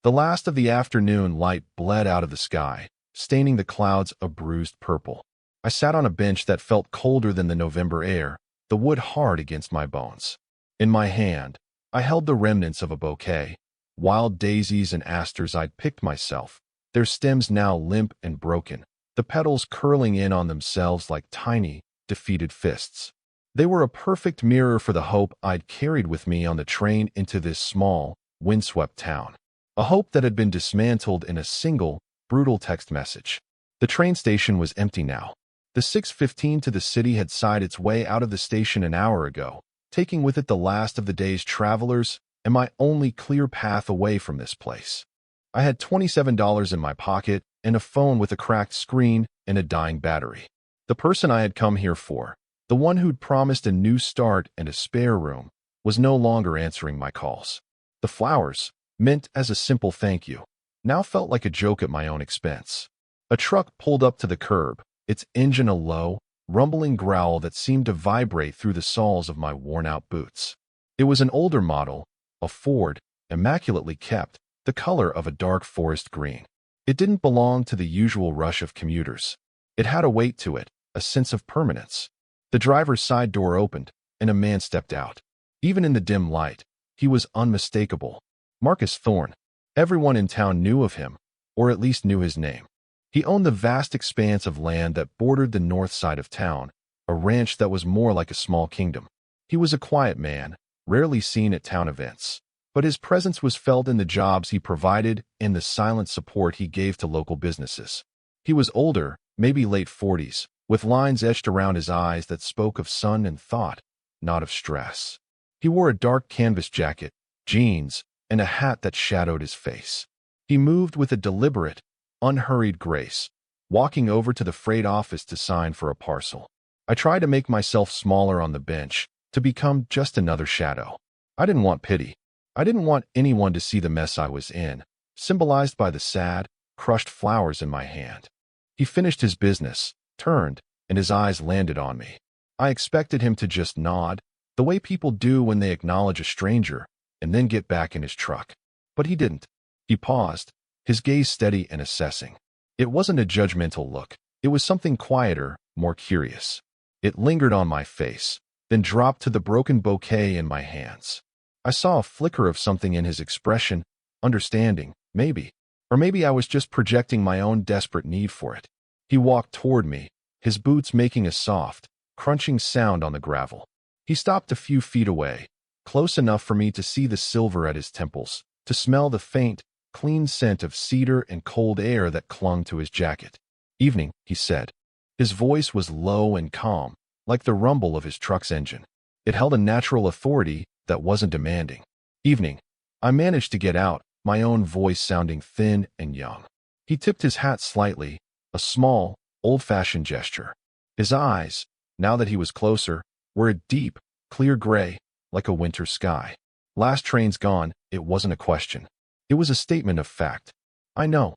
The last of the afternoon light bled out of the sky, staining the clouds a bruised purple. I sat on a bench that felt colder than the November air, the wood hard against my bones. In my hand, I held the remnants of a bouquet, wild daisies and asters I'd picked myself, their stems now limp and broken, the petals curling in on themselves like tiny, defeated fists. They were a perfect mirror for the hope I'd carried with me on the train into this small, windswept town. A hope that had been dismantled in a single, brutal text message. The train station was empty now. The 6:15 to the city had sighed its way out of the station an hour ago, taking with it the last of the day's travelers and my only clear path away from this place. I had $27 in my pocket and a phone with a cracked screen and a dying battery. The person I had come here for, the one who'd promised a new start and a spare room, was no longer answering my calls. The flowers, meant as a simple thank you, now felt like a joke at my own expense. A truck pulled up to the curb, its engine a low, rumbling growl that seemed to vibrate through the soles of my worn-out boots. It was an older model, a Ford, immaculately kept, the color of a dark forest green. It didn't belong to the usual rush of commuters. It had a weight to it, a sense of permanence. The driver's side door opened, and a man stepped out. Even in the dim light, he was unmistakable. Marcus Thorne. Everyone in town knew of him, or at least knew his name. He owned the vast expanse of land that bordered the north side of town, a ranch that was more like a small kingdom. He was a quiet man, rarely seen at town events, but his presence was felt in the jobs he provided and the silent support he gave to local businesses. He was older, maybe late 40s, with lines etched around his eyes that spoke of sun and thought, not of stress. He wore a dark canvas jacket, jeans, and a hat that shadowed his face. He moved with a deliberate, unhurried grace, walking over to the freight office to sign for a parcel. I tried to make myself smaller on the bench, to become just another shadow. I didn't want pity. I didn't want anyone to see the mess I was in, symbolized by the sad, crushed flowers in my hand. He finished his business, turned, and his eyes landed on me. I expected him to just nod, the way people do when they acknowledge a stranger, and then get back in his truck. But he didn't. He paused, his gaze steady and assessing. It wasn't a judgmental look. It was something quieter, more curious. It lingered on my face, then dropped to the broken bouquet in my hands. I saw a flicker of something in his expression, understanding, maybe. Or maybe I was just projecting my own desperate need for it. He walked toward me, his boots making a soft, crunching sound on the gravel. He stopped a few feet away, close enough for me to see the silver at his temples, to smell the faint, clean scent of cedar and cold air that clung to his jacket. "Evening," he said. His voice was low and calm, like the rumble of his truck's engine. It held a natural authority that wasn't demanding. "Evening." I managed to get out, my own voice sounding thin and young. He tipped his hat slightly, a small, old-fashioned gesture. His eyes, now that he was closer, were a deep, clear gray, like a winter sky. "Last train's gone," it wasn't a question. It was a statement of fact. "I know,"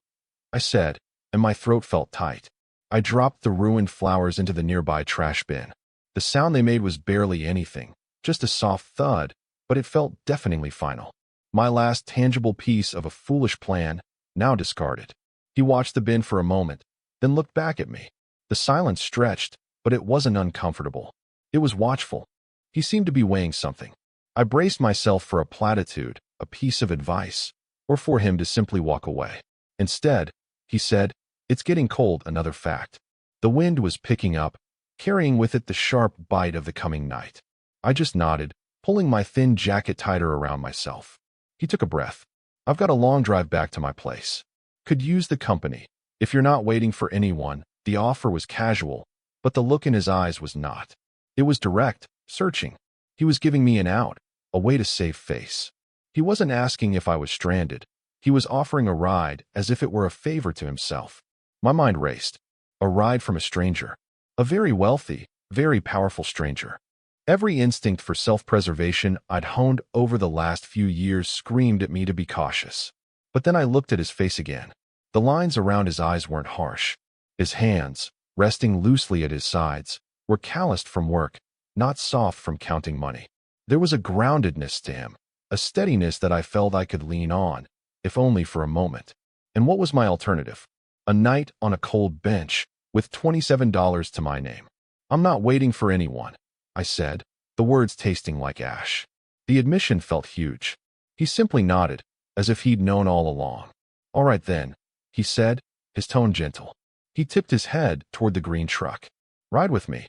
I said, and my throat felt tight. I dropped the ruined flowers into the nearby trash bin. The sound they made was barely anything, just a soft thud, but it felt deafeningly final. My last tangible piece of a foolish plan, now discarded. He watched the bin for a moment, then looked back at me. The silence stretched, but it wasn't uncomfortable. It was watchful. He seemed to be weighing something. I braced myself for a platitude, a piece of advice, or for him to simply walk away. Instead, he said, "It's getting cold," another fact. The wind was picking up, carrying with it the sharp bite of the coming night. I just nodded, pulling my thin jacket tighter around myself. He took a breath. "I've got a long drive back to my place. Could use the company. If you're not waiting for anyone." The offer was casual, but the look in his eyes was not. It was direct, searching. He was giving me an out, a way to save face. He wasn't asking if I was stranded. He was offering a ride as if it were a favor to himself. My mind raced. A ride from a stranger. A very wealthy, very powerful stranger. Every instinct for self-preservation I'd honed over the last few years screamed at me to be cautious. But then I looked at his face again. The lines around his eyes weren't harsh. His hands, resting loosely at his sides, were calloused from work, not soft from counting money. There was a groundedness to him, a steadiness that I felt I could lean on, if only for a moment. And what was my alternative? A night on a cold bench with $27 to my name. I'm not waiting for anyone, I said, the words tasting like ash. The admission felt huge. He simply nodded, as if he'd known all along. All right then, he said, his tone gentle. He tipped his head toward the green truck. Ride with me.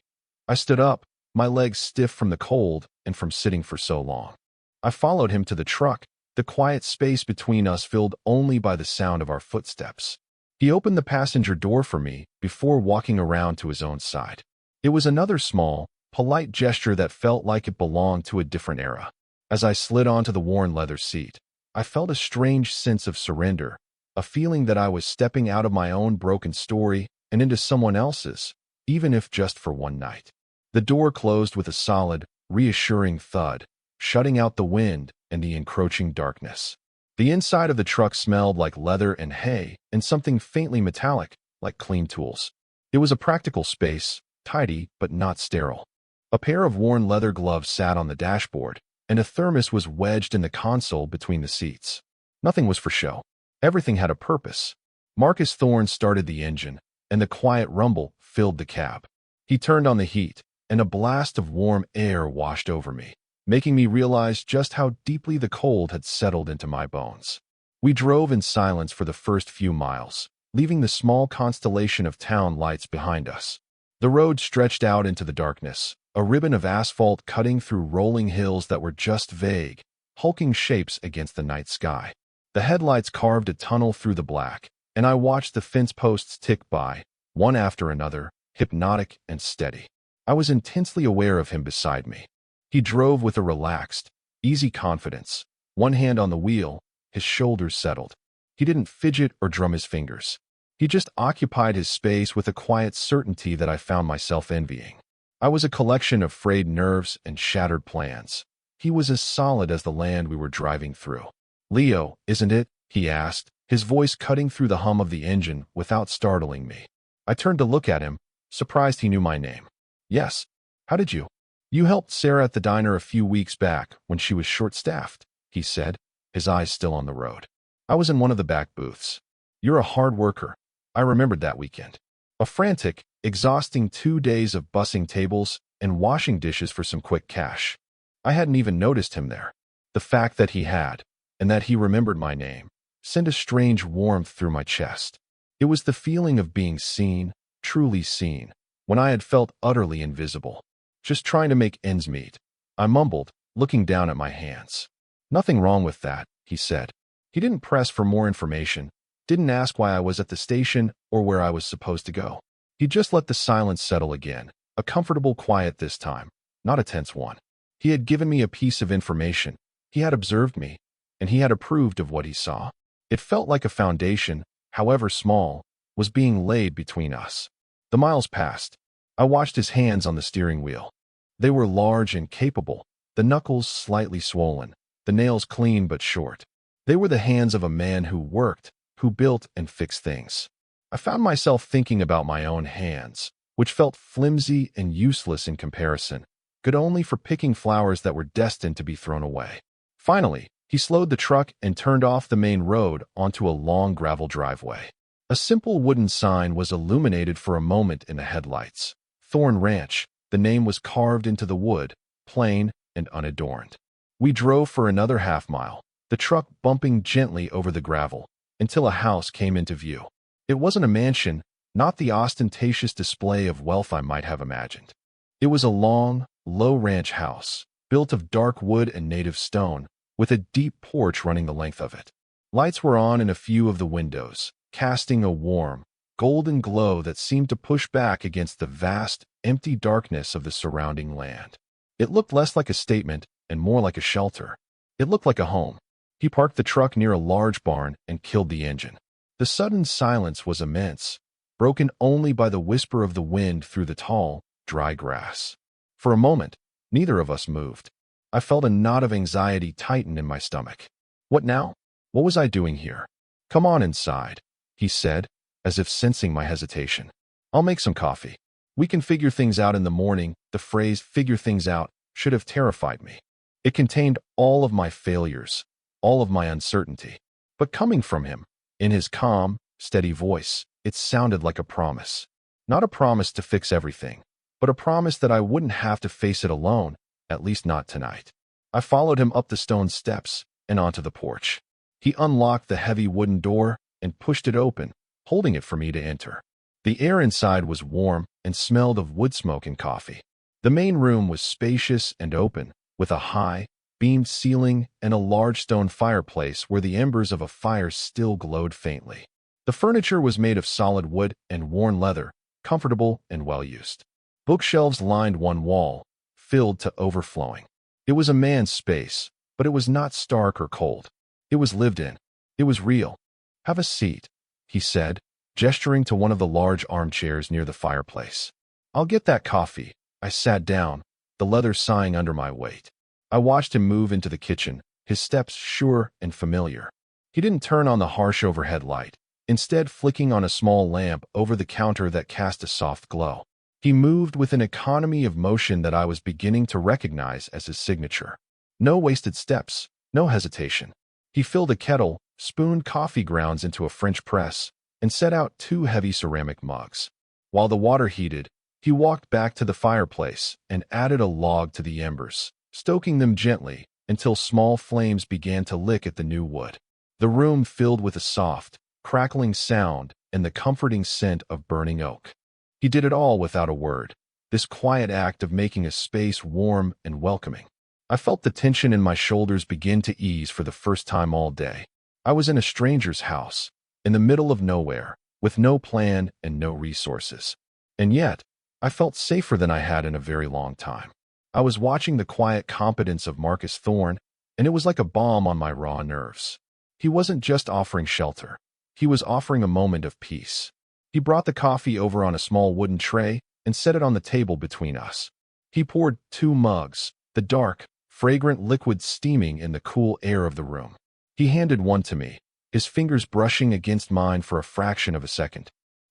I stood up, my legs stiff from the cold and from sitting for so long. I followed him to the truck, the quiet space between us filled only by the sound of our footsteps. He opened the passenger door for me before walking around to his own side. It was another small, polite gesture that felt like it belonged to a different era. As I slid onto the worn leather seat, I felt a strange sense of surrender, a feeling that I was stepping out of my own broken story and into someone else's, even if just for one night. The door closed with a solid, reassuring thud, shutting out the wind and the encroaching darkness. The inside of the truck smelled like leather and hay and something faintly metallic, like clean tools. It was a practical space, tidy but not sterile. A pair of worn leather gloves sat on the dashboard, and a thermos was wedged in the console between the seats. Nothing was for show. Everything had a purpose. Marcus Thorne started the engine, and the quiet rumble filled the cab. He turned on the heat, and a blast of warm air washed over me, making me realize just how deeply the cold had settled into my bones. We drove in silence for the first few miles, leaving the small constellation of town lights behind us. The road stretched out into the darkness, a ribbon of asphalt cutting through rolling hills that were just vague, hulking shapes against the night sky. The headlights carved a tunnel through the black, and I watched the fence posts tick by, one after another, hypnotic and steady. I was intensely aware of him beside me. He drove with a relaxed, easy confidence, one hand on the wheel, his shoulders settled. He didn't fidget or drum his fingers. He just occupied his space with a quiet certainty that I found myself envying. I was a collection of frayed nerves and shattered plans. He was as solid as the land we were driving through. Leo, isn't it? He asked, his voice cutting through the hum of the engine without startling me. I turned to look at him, surprised he knew my name. Yes. How did you? You helped Sarah at the diner a few weeks back when she was short-staffed, he said, his eyes still on the road. I was in one of the back booths. You're a hard worker. I remembered that weekend. A frantic, exhausting 2 days of bussing tables and washing dishes for some quick cash. I hadn't even noticed him there. The fact that he had, and that he remembered my name, sent a strange warmth through my chest. It was the feeling of being seen, truly seen, when I had felt utterly invisible, just trying to make ends meet. I mumbled, looking down at my hands. Nothing wrong with that, he said. He didn't press for more information, didn't ask why I was at the station or where I was supposed to go. He just let the silence settle again, a comfortable quiet this time, not a tense one. He had given me a piece of information, he had observed me, and he had approved of what he saw. It felt like a foundation, however small, was being laid between us. The miles passed. I watched his hands on the steering wheel. They were large and capable, the knuckles slightly swollen, the nails clean but short. They were the hands of a man who worked, who built and fixed things. I found myself thinking about my own hands, which felt flimsy and useless in comparison, good only for picking flowers that were destined to be thrown away. Finally, he slowed the truck and turned off the main road onto a long gravel driveway. A simple wooden sign was illuminated for a moment in the headlights. Thorne Ranch, the name was carved into the wood, plain and unadorned. We drove for another half-mile, the truck bumping gently over the gravel, until a house came into view. It wasn't a mansion, not the ostentatious display of wealth I might have imagined. It was a long, low ranch house, built of dark wood and native stone, with a deep porch running the length of it. Lights were on in a few of the windows, casting a warm, golden glow that seemed to push back against the vast, empty darkness of the surrounding land. It looked less like a statement and more like a shelter. It looked like a home. He parked the truck near a large barn and killed the engine. The sudden silence was immense, broken only by the whisper of the wind through the tall, dry grass. For a moment, neither of us moved. I felt a knot of anxiety tighten in my stomach. What now? What was I doing here? Come on inside, he said, as if sensing my hesitation. I'll make some coffee. We can figure things out in the morning. The phrase figure things out should have terrified me. It contained all of my failures, all of my uncertainty. But coming from him, in his calm, steady voice, it sounded like a promise. Not a promise to fix everything, but a promise that I wouldn't have to face it alone, at least not tonight. I followed him up the stone steps and onto the porch. He unlocked the heavy wooden door and pushed it open, holding it for me to enter. The air inside was warm and smelled of wood smoke and coffee. The main room was spacious and open, with a high, beamed ceiling and a large stone fireplace where the embers of a fire still glowed faintly. The furniture was made of solid wood and worn leather, comfortable and well-used. Bookshelves lined one wall, filled to overflowing. It was a man's space, but it was not stark or cold. It was lived in. It was real. "Have a seat," he said, gesturing to one of the large armchairs near the fireplace. "I'll get that coffee." I sat down, the leather sighing under my weight. I watched him move into the kitchen, his steps sure and familiar. He didn't turn on the harsh overhead light, instead flicking on a small lamp over the counter that cast a soft glow. He moved with an economy of motion that I was beginning to recognize as his signature. No wasted steps, no hesitation. He filled a kettle, spooned coffee grounds into a French press, and set out 2 heavy ceramic mugs. While the water heated, he walked back to the fireplace and added a log to the embers, stoking them gently until small flames began to lick at the new wood. The room filled with a soft, crackling sound and the comforting scent of burning oak. He did it all without a word, this quiet act of making a space warm and welcoming. I felt the tension in my shoulders begin to ease for the first time all day. I was in a stranger's house, in the middle of nowhere, with no plan and no resources. And yet, I felt safer than I had in a very long time. I was watching the quiet competence of Marcus Thorne, and it was like a balm on my raw nerves. He wasn't just offering shelter. He was offering a moment of peace. He brought the coffee over on a small wooden tray and set it on the table between us. He poured 2 mugs, the dark, fragrant liquid steaming in the cool air of the room. He handed one to me, his fingers brushing against mine for a fraction of a second.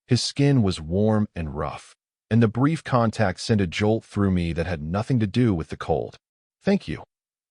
His skin was warm and rough, and the brief contact sent a jolt through me that had nothing to do with the cold. "Thank you,"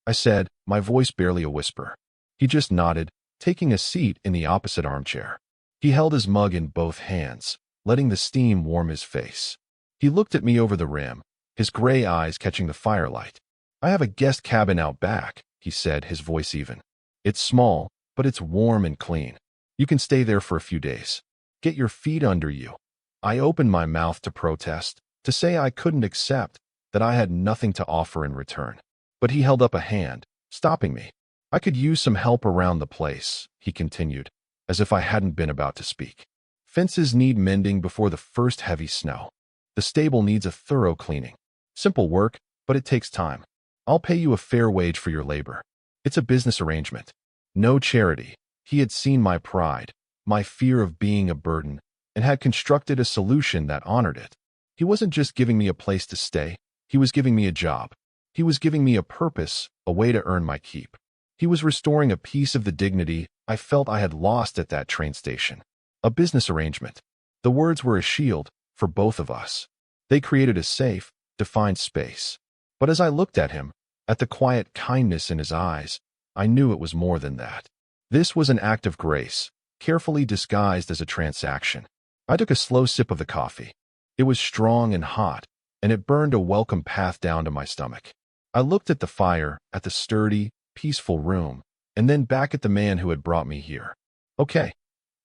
I said, my voice barely a whisper. He just nodded, taking a seat in the opposite armchair. He held his mug in both hands, letting the steam warm his face. He looked at me over the rim, his gray eyes catching the firelight. "I have a guest cabin out back," he said, his voice even. "It's small, but it's warm and clean. You can stay there for a few days. Get your feet under you." I opened my mouth to protest, to say I couldn't accept, that I had nothing to offer in return. But he held up a hand, stopping me. "I could use some help around the place," he continued, as if I hadn't been about to speak. "Fences need mending before the first heavy snow. The stable needs a thorough cleaning. Simple work, but it takes time. I'll pay you a fair wage for your labor. It's a business arrangement. No charity." He had seen my pride, my fear of being a burden, and had constructed a solution that honored it. He wasn't just giving me a place to stay, he was giving me a job. He was giving me a purpose, a way to earn my keep. He was restoring a piece of the dignity I felt I had lost at that train station. A business arrangement. The words were a shield for both of us. They created a safe, defined space. But as I looked at him, at the quiet kindness in his eyes, I knew it was more than that. This was an act of grace, carefully disguised as a transaction. I took a slow sip of the coffee. It was strong and hot, and it burned a welcome path down to my stomach. I looked at the fire, at the sturdy, peaceful room, and then back at the man who had brought me here. "Okay,"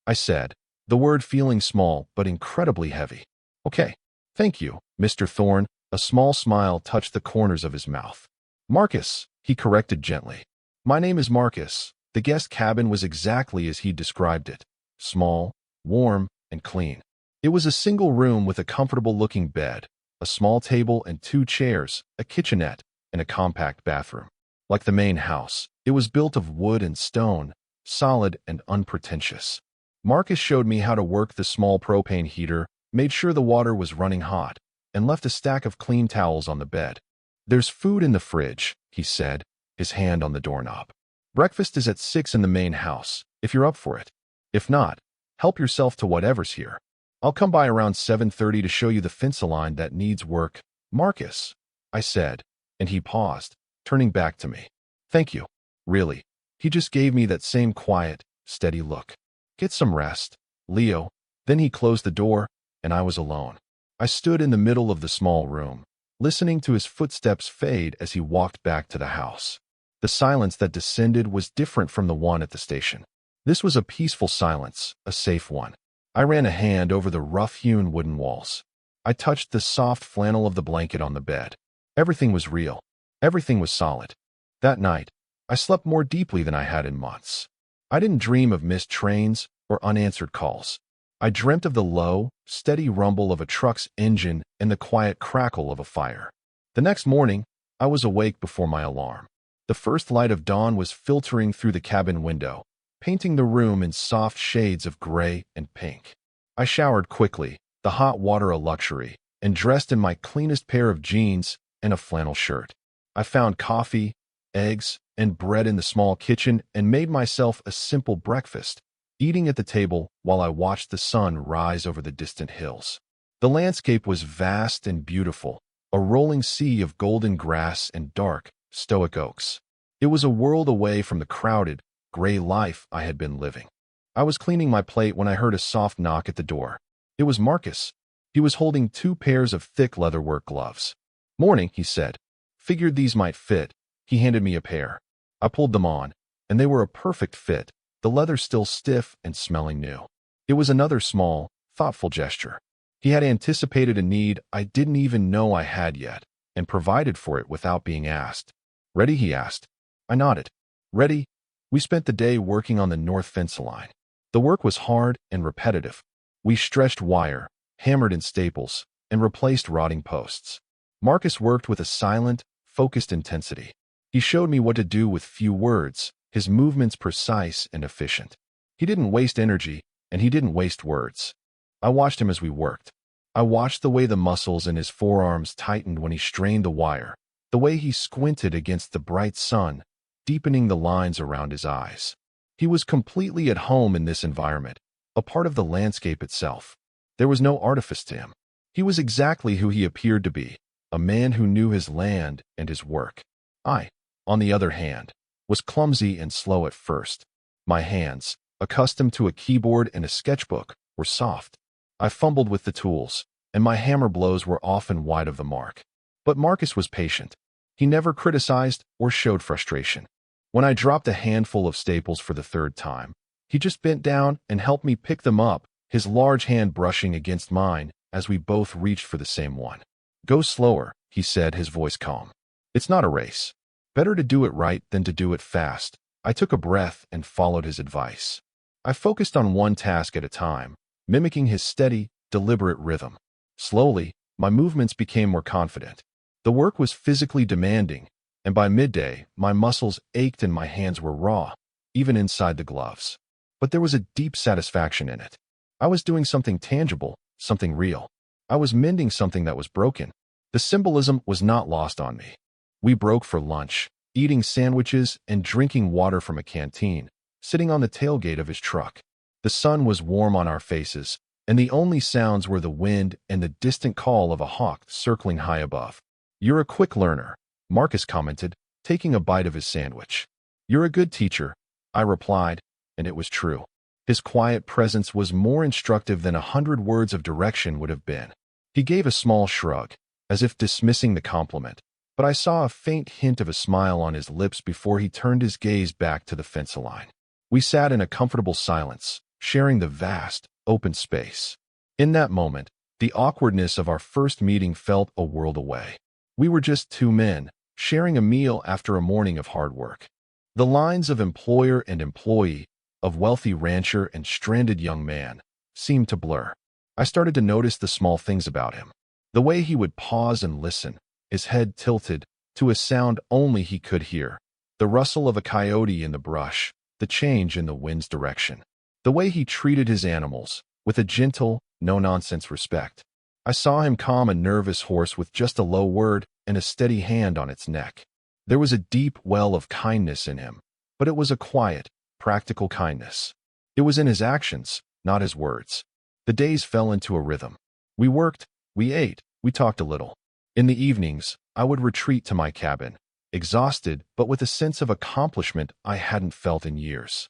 I said, the word feeling small but incredibly heavy. "Okay. Thank you, Mr. Thorne." A small smile touched the corners of his mouth. "Marcus," he corrected gently. "My name is Marcus." The guest cabin was exactly as he described it. Small, warm, and clean. It was a single room with a comfortable-looking bed, a small table and 2 chairs, a kitchenette, and a compact bathroom. Like the main house, it was built of wood and stone, solid and unpretentious. Marcus showed me how to work the small propane heater, made sure the water was running hot, and left a stack of clean towels on the bed. "There's food in the fridge," he said, his hand on the doorknob. "Breakfast is at 6 in the main house, if you're up for it. If not, help yourself to whatever's here. I'll come by around 7:30 to show you the fence line that needs work." "Marcus," I said, and he paused, turning back to me. "Thank you. Really." He just gave me that same quiet, steady look. Get some rest, Leo. Then he closed the door, and I was alone. I stood in the middle of the small room, listening to his footsteps fade as he walked back to the house. The silence that descended was different from the one at the station. This was a peaceful silence, a safe one. I ran a hand over the rough-hewn wooden walls. I touched the soft flannel of the blanket on the bed. Everything was real. Everything was solid. That night, I slept more deeply than I had in months. I didn't dream of missed trains or unanswered calls. I dreamt of the low, steady rumble of a truck's engine and the quiet crackle of a fire. The next morning, I was awake before my alarm. The first light of dawn was filtering through the cabin window, painting the room in soft shades of gray and pink. I showered quickly, the hot water a luxury, and dressed in my cleanest pair of jeans and a flannel shirt. I found coffee, eggs, and bread in the small kitchen and made myself a simple breakfast, eating at the table while I watched the sun rise over the distant hills. The landscape was vast and beautiful, a rolling sea of golden grass and dark, stoic oaks. It was a world away from the crowded, gray life I had been living. I was cleaning my plate when I heard a soft knock at the door. It was Marcus. He was holding 2 pairs of thick leatherwork gloves. "Morning," he said. "Figured these might fit." He handed me a pair. I pulled them on, and they were a perfect fit, the leather still stiff and smelling new. It was another small, thoughtful gesture. He had anticipated a need I didn't even know I had yet, and provided for it without being asked. "Ready?" he asked. I nodded. "Ready?" We spent the day working on the north fence line. The work was hard and repetitive. We stretched wire, hammered in staples, and replaced rotting posts. Marcus worked with a silent, focused intensity. He showed me what to do with few words, his movements precise and efficient. He didn't waste energy, and he didn't waste words. I watched him as we worked. I watched the way the muscles in his forearms tightened when he strained the wire, the way he squinted against the bright sun, deepening the lines around his eyes. He was completely at home in this environment, a part of the landscape itself. There was no artifice to him. He was exactly who he appeared to be, a man who knew his land and his work. I, on the other hand, was clumsy and slow at first. My hands, accustomed to a keyboard and a sketchbook, were soft. I fumbled with the tools, and my hammer blows were often wide of the mark. But Marcus was patient. He never criticized or showed frustration. When I dropped a handful of staples for the 3rd time, he just bent down and helped me pick them up, his large hand brushing against mine as we both reached for the same one. "Go slower," he said, his voice calm. "It's not a race. Better to do it right than to do it fast." I took a breath and followed his advice. I focused on one task at a time, mimicking his steady, deliberate rhythm. Slowly, my movements became more confident. The work was physically demanding, and by midday, my muscles ached and my hands were raw, even inside the gloves. But there was a deep satisfaction in it. I was doing something tangible, something real. I was mending something that was broken. The symbolism was not lost on me. We broke for lunch, eating sandwiches and drinking water from a canteen, sitting on the tailgate of his truck. The sun was warm on our faces, and the only sounds were the wind and the distant call of a hawk circling high above. "You're a quick learner," Marcus commented, taking a bite of his sandwich. "You're a good teacher," I replied, and it was true. His quiet presence was more instructive than 100 words of direction would have been. He gave a small shrug, as if dismissing the compliment, but I saw a faint hint of a smile on his lips before he turned his gaze back to the fence line. We sat in a comfortable silence, sharing the vast, open space. In that moment, the awkwardness of our first meeting felt a world away. We were just 2 men, sharing a meal after a morning of hard work. The lines of employer and employee, of wealthy rancher and stranded young man, seemed to blur. I started to notice the small things about him. The way he would pause and listen, his head tilted, to a sound only he could hear. The rustle of a coyote in the brush, the change in the wind's direction. The way he treated his animals, with a gentle, no-nonsense respect. I saw him calm a nervous horse with just a low word and a steady hand on its neck. There was a deep well of kindness in him, but it was a quiet, practical kindness. It was in his actions, not his words. The days fell into a rhythm. We worked, we ate, we talked a little. In the evenings, I would retreat to my cabin, exhausted but with a sense of accomplishment I hadn't felt in years.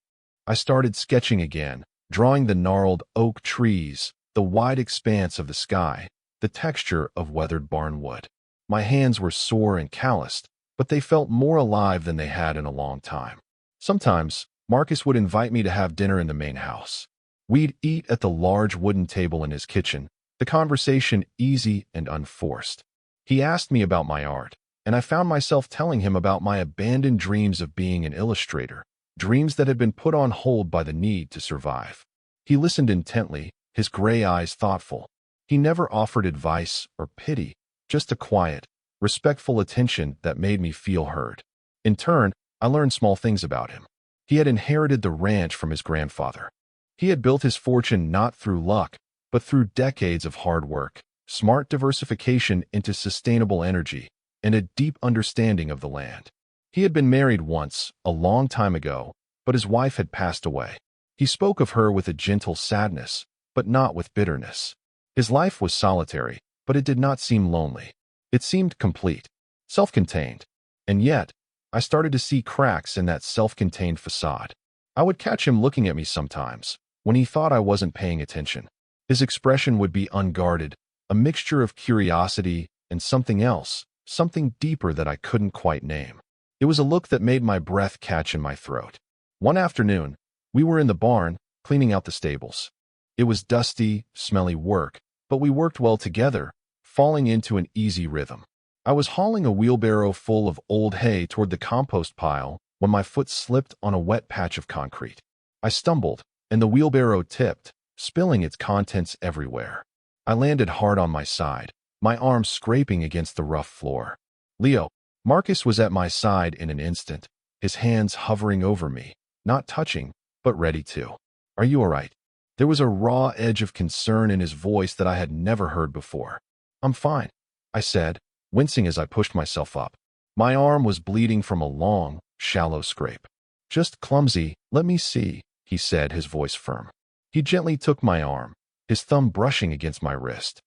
I started sketching again, drawing the gnarled oak trees, the wide expanse of the sky, the texture of weathered barn wood. My hands were sore and calloused, but they felt more alive than they had in a long time. Sometimes, Marcus would invite me to have dinner in the main house. We'd eat at the large wooden table in his kitchen, the conversation easy and unforced. He asked me about my art, and I found myself telling him about my abandoned dreams of being an illustrator, dreams that had been put on hold by the need to survive. He listened intently, his gray eyes thoughtful. He never offered advice or pity, just a quiet, respectful attention that made me feel heard. In turn, I learned small things about him. He had inherited the ranch from his grandfather. He had built his fortune not through luck, but through decades of hard work, smart diversification into sustainable energy, and a deep understanding of the land. He had been married once, a long time ago, but his wife had passed away. He spoke of her with a gentle sadness, but not with bitterness. His life was solitary, but it did not seem lonely. It seemed complete, self-contained. And yet, I started to see cracks in that self-contained facade. I would catch him looking at me sometimes, when he thought I wasn't paying attention. His expression would be unguarded, a mixture of curiosity and something else, something deeper that I couldn't quite name. It was a look that made my breath catch in my throat. One afternoon, we were in the barn, cleaning out the stables. It was dusty, smelly work, but we worked well together, falling into an easy rhythm. I was hauling a wheelbarrow full of old hay toward the compost pile when my foot slipped on a wet patch of concrete. I stumbled, and the wheelbarrow tipped, spilling its contents everywhere. I landed hard on my side, my arms scraping against the rough floor. Leo, Marcus was at my side in an instant, his hands hovering over me, not touching, but ready to. Are you all right? There was a raw edge of concern in his voice that I had never heard before. I'm fine, I said, wincing as I pushed myself up. My arm was bleeding from a long, shallow scrape. Just clumsy, let me see, he said, his voice firm. He gently took my arm, his thumb brushing against my wrist.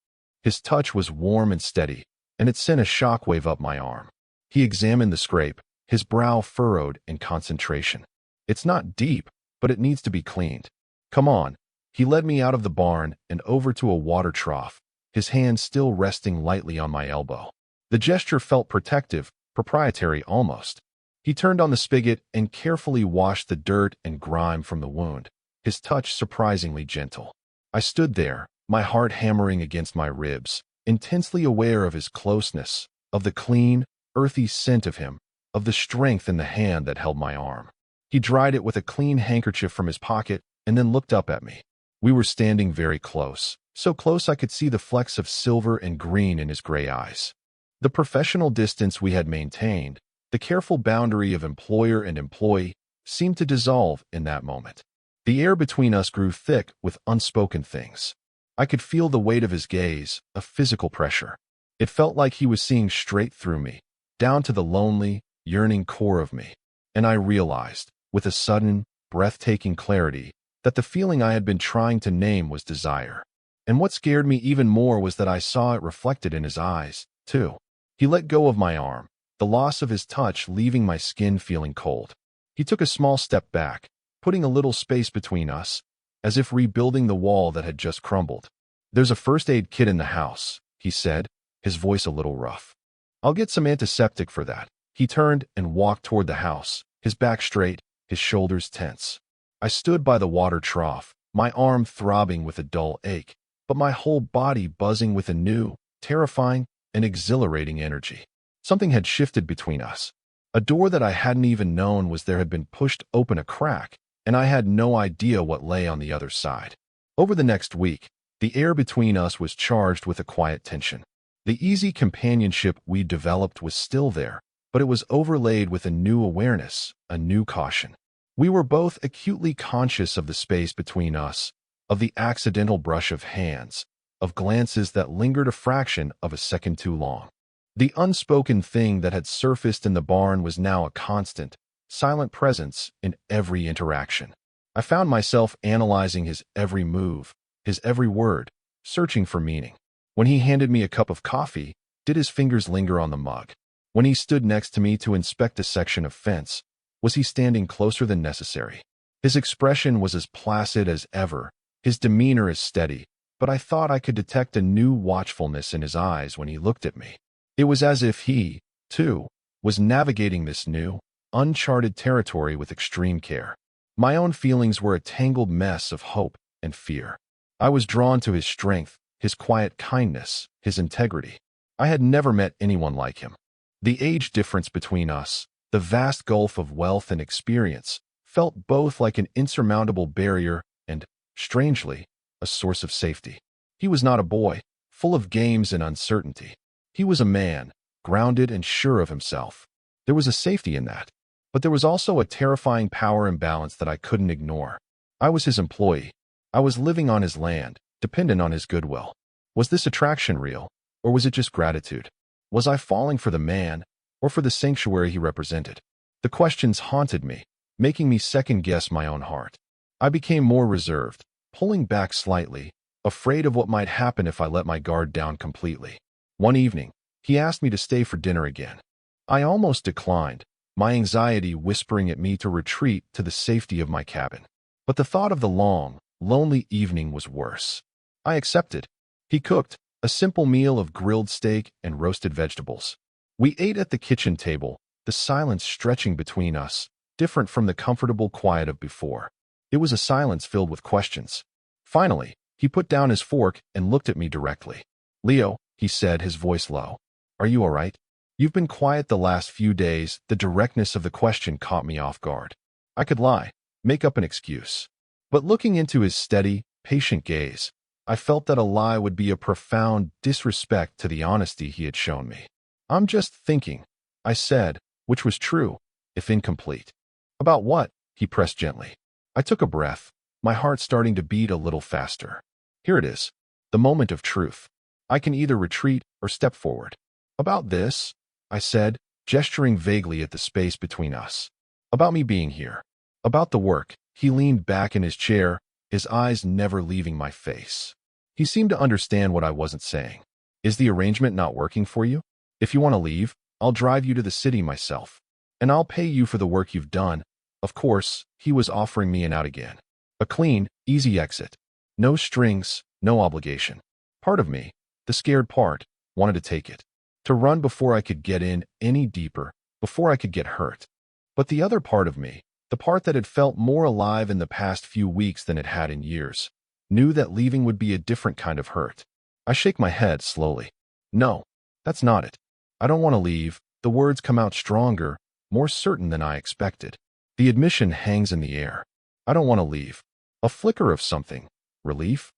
His touch was warm and steady, and it sent a shockwave up my arm. He examined the scrape, his brow furrowed in concentration. It's not deep, but it needs to be cleaned. Come on. He led me out of the barn and over to a water trough, his hand still resting lightly on my elbow. The gesture felt protective, proprietary almost. He turned on the spigot and carefully washed the dirt and grime from the wound, his touch surprisingly gentle. I stood there, my heart hammering against my ribs, intensely aware of his closeness, of the clean, earthy scent of him, of the strength in the hand that held my arm. He dried it with a clean handkerchief from his pocket and then looked up at me. We were standing very close, so close I could see the flecks of silver and green in his gray eyes. The professional distance we had maintained, the careful boundary of employer and employee, seemed to dissolve in that moment. The air between us grew thick with unspoken things. I could feel the weight of his gaze, a physical pressure. It felt like he was seeing straight through me, down to the lonely, yearning core of me. And I realized, with a sudden, breathtaking clarity, that the feeling I had been trying to name was desire. And what scared me even more was that I saw it reflected in his eyes, too. He let go of my arm, the loss of his touch leaving my skin feeling cold. He took a small step back, putting a little space between us, as if rebuilding the wall that had just crumbled. There's a first aid kit in the house, he said, his voice a little rough. I'll get some antiseptic for that. He turned and walked toward the house, his back straight, his shoulders tense. I stood by the water trough, my arm throbbing with a dull ache, but my whole body buzzing with a new, terrifying, and exhilarating energy. Something had shifted between us. A door that I hadn't even known was there had been pushed open a crack, and I had no idea what lay on the other side. Over the next week, the air between us was charged with a quiet tension. The easy companionship we developed was still there, but it was overlaid with a new awareness, a new caution. We were both acutely conscious of the space between us, of the accidental brush of hands, of glances that lingered a fraction of a second too long. The unspoken thing that had surfaced in the barn was now a constant, silent presence in every interaction. I found myself analyzing his every move, his every word, searching for meaning. When he handed me a cup of coffee, did his fingers linger on the mug? When he stood next to me to inspect a section of fence, was he standing closer than necessary? His expression was as placid as ever, his demeanor as steady, but I thought I could detect a new watchfulness in his eyes when he looked at me. It was as if he, too, was navigating this new, uncharted territory with extreme care. My own feelings were a tangled mess of hope and fear. I was drawn to his strength, his quiet kindness, his integrity. I had never met anyone like him. The age difference between us, the vast gulf of wealth and experience, felt both like an insurmountable barrier and, strangely, a source of safety. He was not a boy, full of games and uncertainty. He was a man, grounded and sure of himself. There was a safety in that. But there was also a terrifying power imbalance that I couldn't ignore. I was his employee. I was living on his land, dependent on his goodwill. Was this attraction real, or was it just gratitude? Was I falling for the man, or for the sanctuary he represented? The questions haunted me, making me second-guess my own heart. I became more reserved, pulling back slightly, afraid of what might happen if I let my guard down completely. One evening, he asked me to stay for dinner again. I almost declined, my anxiety whispering at me to retreat to the safety of my cabin. But the thought of the long, lonely evening was worse. I accepted. He cooked a simple meal of grilled steak and roasted vegetables. We ate at the kitchen table, the silence stretching between us, different from the comfortable quiet of before. It was a silence filled with questions. Finally, he put down his fork and looked at me directly. "Leo," he said, his voice low, "are you all right? You've been quiet the last few days." The directness of the question caught me off guard. I could lie, make up an excuse. But looking into his steady, patient gaze, I felt that a lie would be a profound disrespect to the honesty he had shown me. "I'm just thinking," I said, which was true, if incomplete. "About what?" he pressed gently. I took a breath, my heart starting to beat a little faster. Here it is, the moment of truth. I can either retreat or step forward. "About this," I said, gesturing vaguely at the space between us. "About me being here. About the work." He leaned back in his chair, his eyes never leaving my face. He seemed to understand what I wasn't saying. "Is the arrangement not working for you? If you want to leave, I'll drive you to the city myself. And I'll pay you for the work you've done." Of course, he was offering me an out again. A clean, easy exit. No strings, no obligation. Part of me, the scared part, wanted to take it. To run before I could get in any deeper, before I could get hurt. But the other part of me, the part that had felt more alive in the past few weeks than it had in years, knew that leaving would be a different kind of hurt. I shake my head slowly. "No, that's not it. I don't want to leave." The words come out stronger, more certain than I expected. The admission hangs in the air. I don't want to leave. A flicker of something, relief,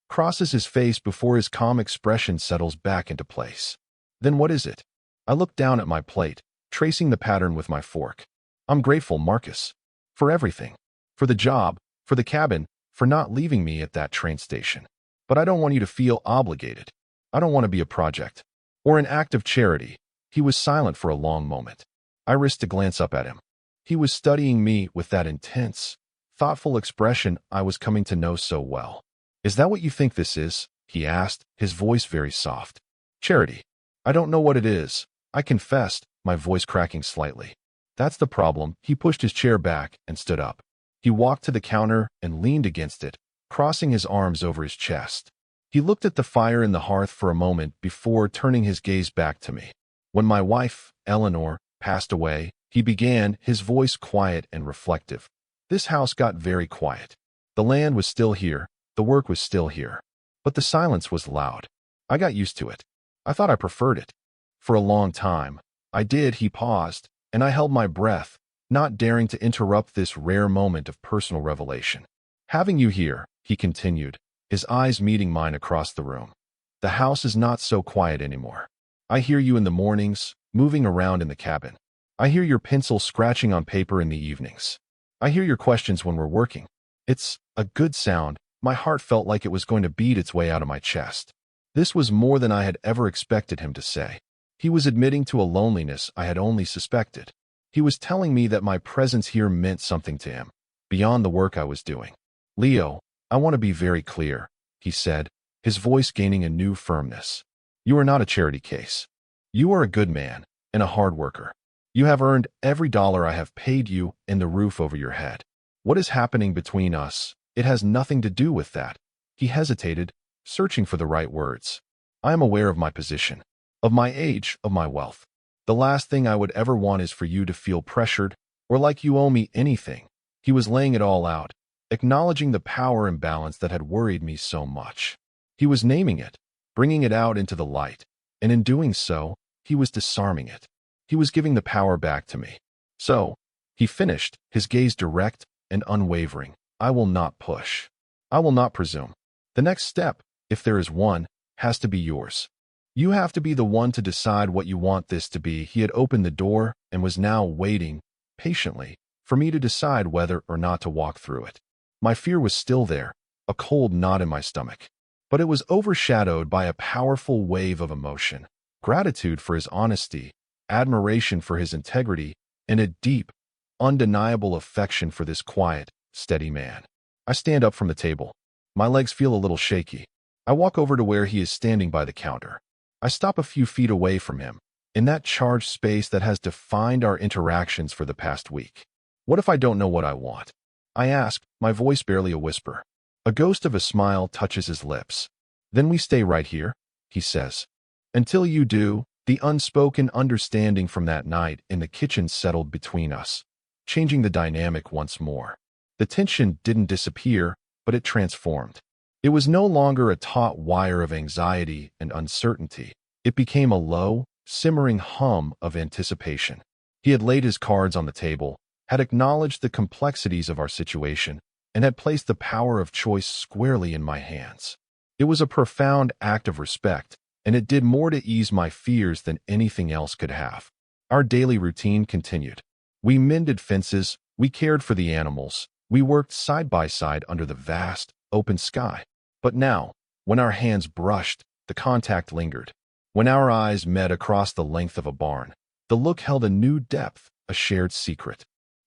crosses his face before his calm expression settles back into place. "Then what is it?" I look down at my plate, tracing the pattern with my fork. "I'm grateful, Marcus. For everything. For the job, for the cabin, for not leaving me at that train station. But I don't want you to feel obligated. I don't want to be a project. Or an act of charity." He was silent for a long moment. I risked a glance up at him. He was studying me with that intense, thoughtful expression I was coming to know so well. "Is that what you think this is?" he asked, his voice very soft. "Charity. I don't know what it is," I confessed, my voice cracking slightly. "That's the problem." He pushed his chair back and stood up. He walked to the counter and leaned against it, crossing his arms over his chest. He looked at the fire in the hearth for a moment before turning his gaze back to me. "When my wife, Eleanor, passed away," he began, his voice quiet and reflective, "this house got very quiet. The land was still here, the work was still here. But the silence was loud. I got used to it. I thought I preferred it. For a long time, I did." He paused, and I held my breath, not daring to interrupt this rare moment of personal revelation. "Having you here," he continued, his eyes meeting mine across the room. "The house is not so quiet anymore. I hear you in the mornings, moving around in the cabin. I hear your pencil scratching on paper in the evenings. I hear your questions when we're working. It's a good sound." My heart felt like it was going to beat its way out of my chest. This was more than I had ever expected him to say. He was admitting to a loneliness I had only suspected. He was telling me that my presence here meant something to him, beyond the work I was doing. "Leo, I want to be very clear," he said, his voice gaining a new firmness. "You are not a charity case. You are a good man and a hard worker. You have earned every dollar I have paid you and the roof over your head. What is happening between us? It has nothing to do with that. He hesitated, searching for the right words. I am aware of my position, of my age, of my wealth. The last thing I would ever want is for you to feel pressured or like you owe me anything. He was laying it all out, acknowledging the power imbalance that had worried me so much. He was naming it, bringing it out into the light, and in doing so, he was disarming it. He was giving the power back to me. So, he finished, his gaze direct and unwavering. I will not push. I will not presume. The next step, if there is one, has to be yours. You have to be the one to decide what you want this to be. He had opened the door and was now waiting, patiently, for me to decide whether or not to walk through it. My fear was still there, a cold knot in my stomach. But it was overshadowed by a powerful wave of emotion, gratitude for his honesty, admiration for his integrity, and a deep, undeniable affection for this quiet, steady man. I stand up from the table. My legs feel a little shaky. I walk over to where he is standing by the counter. I stop a few feet away from him, in that charged space that has defined our interactions for the past week. What if I don't know what I want? I ask, my voice barely a whisper. A ghost of a smile touches his lips. Then we stay right here, he says. Until you do. The unspoken understanding from that night in the kitchen settled between us, changing the dynamic once more. The tension didn't disappear, but it transformed. It was no longer a taut wire of anxiety and uncertainty. It became a low, simmering hum of anticipation. He had laid his cards on the table, had acknowledged the complexities of our situation, and had placed the power of choice squarely in my hands. It was a profound act of respect, and it did more to ease my fears than anything else could have. Our daily routine continued. We mended fences, we cared for the animals, we worked side by side under the vast, open sky. But now, when our hands brushed, the contact lingered. When our eyes met across the length of a barn, the look held a new depth, a shared secret.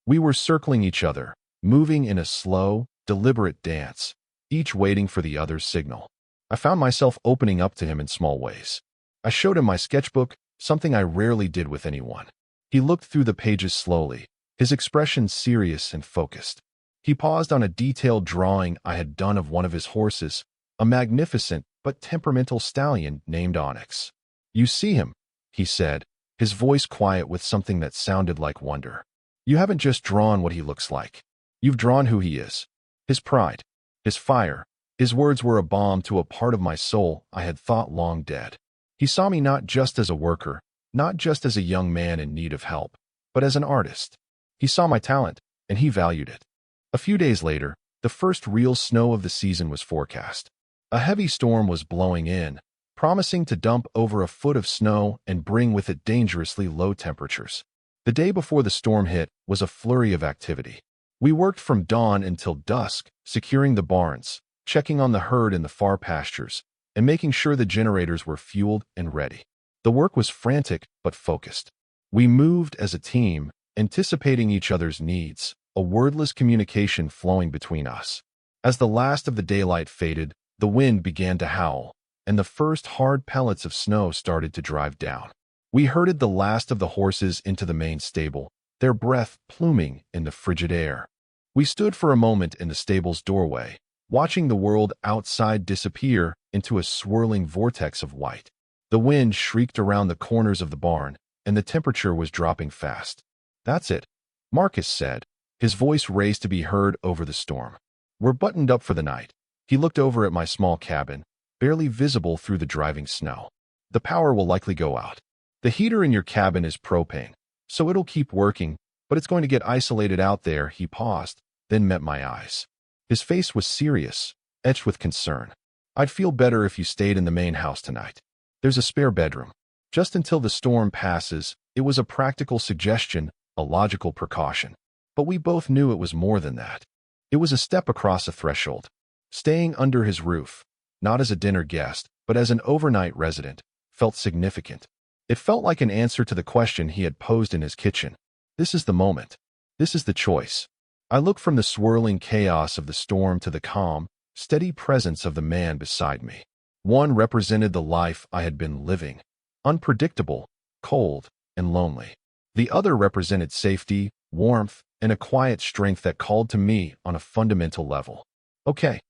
We were circling each other, moving in a slow, deliberate dance, each waiting for the other's signal. I found myself opening up to him in small ways. I showed him my sketchbook, something I rarely did with anyone. He looked through the pages slowly, his expression serious and focused. He paused on a detailed drawing I had done of one of his horses, a magnificent but temperamental stallion named Onyx. You see him, he said, his voice quiet with something that sounded like wonder. You haven't just drawn what he looks like. You've drawn who he is. His pride, his fire. His words were a balm to a part of my soul I had thought long dead. He saw me not just as a worker, not just as a young man in need of help, but as an artist. He saw my talent, and he valued it. A few days later, the first real snow of the season was forecast. A heavy storm was blowing in, promising to dump over a foot of snow and bring with it dangerously low temperatures. The day before the storm hit was a flurry of activity. We worked from dawn until dusk, securing the barns, checking on the herd in the far pastures, and making sure the generators were fueled and ready. The work was frantic but focused. We moved as a team, anticipating each other's needs, a wordless communication flowing between us. As the last of the daylight faded, the wind began to howl, and the first hard pellets of snow started to drive down. We herded the last of the horses into the main stable, their breath pluming in the frigid air. We stood for a moment in the stable's doorway, watching the world outside disappear into a swirling vortex of white. The wind shrieked around the corners of the barn, and the temperature was dropping fast. That's it, Marcus said, his voice raised to be heard over the storm. We're buttoned up for the night. He looked over at my small cabin, barely visible through the driving snow. The power will likely go out. The heater in your cabin is propane, so it'll keep working, but it's going to get isolated out there. He paused, then met my eyes. His face was serious, etched with concern. I'd feel better if you stayed in the main house tonight. There's a spare bedroom. Just until the storm passes. It was a practical suggestion, a logical precaution. But we both knew it was more than that. It was a step across a threshold. Staying under his roof, not as a dinner guest, but as an overnight resident, felt significant. It felt like an answer to the question he had posed in his kitchen. This is the moment. This is the choice. I looked from the swirling chaos of the storm to the calm, steady presence of the man beside me. One represented the life I had been living, unpredictable, cold, and lonely. The other represented safety, warmth, and a quiet strength that called to me on a fundamental level. "Okay,"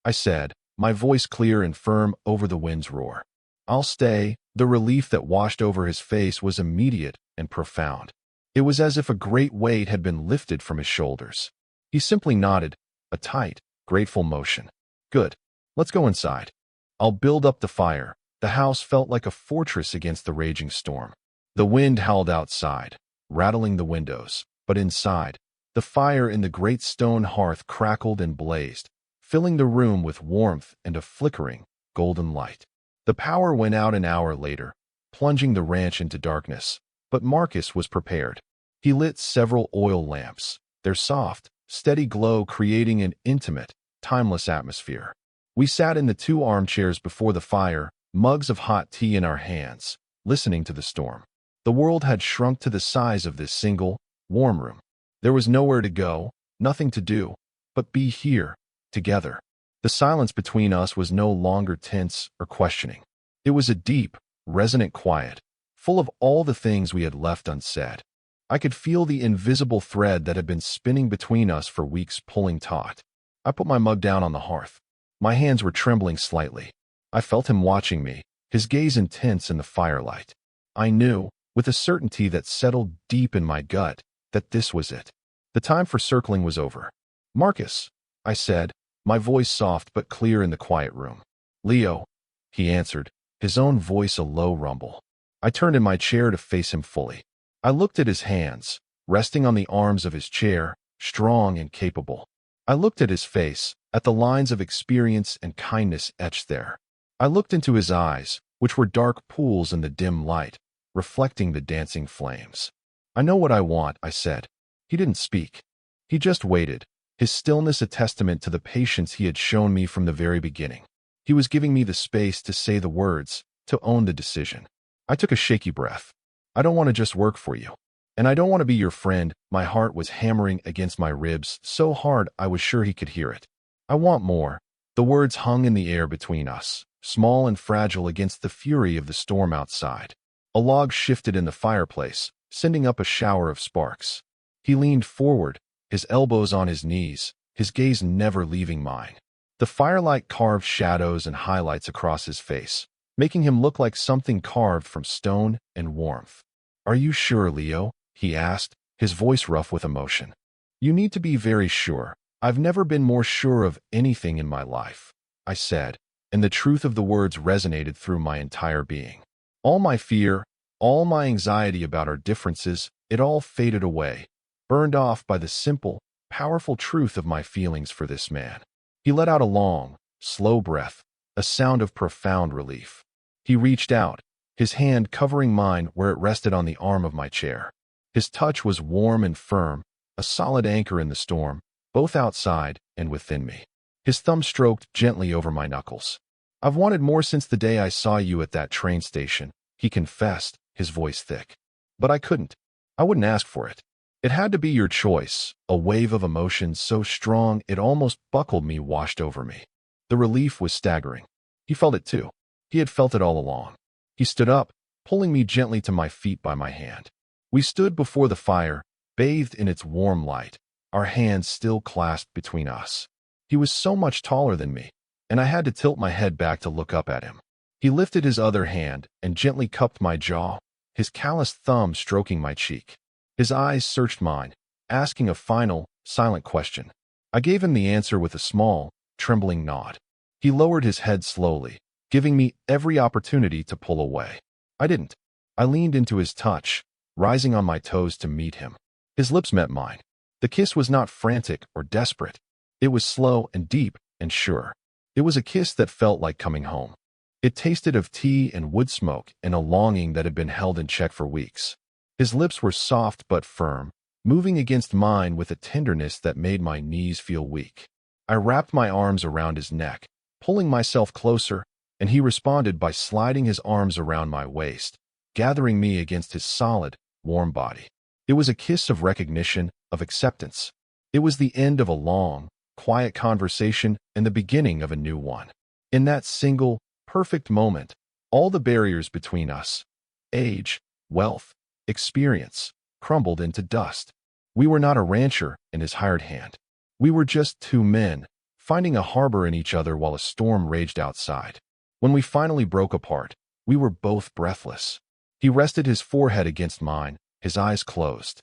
I said, my voice clear and firm over the wind's roar. "I'll stay." The relief that washed over his face was immediate and profound. It was as if a great weight had been lifted from his shoulders. He simply nodded, a tight, grateful motion. "Good. Let's go inside. I'll build up the fire." The house felt like a fortress against the raging storm. The wind howled outside, rattling the windows, but inside, the fire in the great stone hearth crackled and blazed, filling the room with warmth and a flickering, golden light. The power went out an hour later, plunging the ranch into darkness, but Marcus was prepared. He lit several oil lamps, their soft, steady glow creating an intimate, timeless atmosphere. We sat in the 2 armchairs before the fire, mugs of hot tea in our hands, listening to the storm. The world had shrunk to the size of this single, warm room. There was nowhere to go, nothing to do, but be here, together. The silence between us was no longer tense or questioning. It was a deep, resonant quiet, full of all the things we had left unsaid. I could feel the invisible thread that had been spinning between us for weeks pulling taut. I put my mug down on the hearth. My hands were trembling slightly. I felt him watching me, his gaze intense in the firelight. I knew, with a certainty that settled deep in my gut, that this was it. The time for circling was over. "Marcus," I said, my voice soft but clear in the quiet room. "Leo," he answered, his own voice a low rumble. I turned in my chair to face him fully. I looked at his hands, resting on the arms of his chair, strong and capable. I looked at his face, at the lines of experience and kindness etched there. I looked into his eyes, which were dark pools in the dim light, reflecting the dancing flames. "I know what I want," I said. He didn't speak. He just waited, his stillness a testament to the patience he had shown me from the very beginning. He was giving me the space to say the words, to own the decision. I took a shaky breath. "I don't want to just work for you. And I don't want to be your friend." My heart was hammering against my ribs so hard I was sure he could hear it. "I want more." The words hung in the air between us, small and fragile against the fury of the storm outside. A log shifted in the fireplace, sending up a shower of sparks. He leaned forward, his elbows on his knees, his gaze never leaving mine. The firelight carved shadows and highlights across his face, making him look like something carved from stone and warmth. "Are you sure, Leo?" he asked, his voice rough with emotion. "You need to be very sure. I've never been more sure of anything in my life," I said, and the truth of the words resonated through my entire being. All my fear, all my anxiety about our differences, it all faded away, burned off by the simple, powerful truth of my feelings for this man. He let out a long, slow breath, a sound of profound relief. He reached out, his hand covering mine where it rested on the arm of my chair. His touch was warm and firm, a solid anchor in the storm, both outside and within me. His thumb stroked gently over my knuckles. "I've wanted more since the day I saw you at that train station," he confessed, his voice thick. "But I couldn't. I wouldn't ask for it. It had to be your choice." A wave of emotion so strong it almost buckled me washed over me. The relief was staggering. He felt it too. He had felt it all along. He stood up, pulling me gently to my feet by my hand. We stood before the fire, bathed in its warm light, our hands still clasped between us. He was so much taller than me, and I had to tilt my head back to look up at him. He lifted his other hand and gently cupped my jaw, his calloused thumb stroking my cheek. His eyes searched mine, asking a final, silent question. I gave him the answer with a small, trembling nod. He lowered his head slowly, giving me every opportunity to pull away. I didn't. I leaned into his touch, rising on my toes to meet him. His lips met mine. The kiss was not frantic or desperate. It was slow and deep and sure. It was a kiss that felt like coming home. It tasted of tea and wood smoke and a longing that had been held in check for weeks. His lips were soft but firm, moving against mine with a tenderness that made my knees feel weak. I wrapped my arms around his neck, pulling myself closer, and he responded by sliding his arms around my waist, gathering me against his solid, warm body. It was a kiss of recognition, of acceptance. It was the end of a long, quiet conversation and the beginning of a new one. In that single, perfect moment, all the barriers between us, age, wealth, experience, crumbled into dust. We were not a rancher and his hired hand. We were just two men, finding a harbor in each other while a storm raged outside. When we finally broke apart, we were both breathless. He rested his forehead against mine, his eyes closed.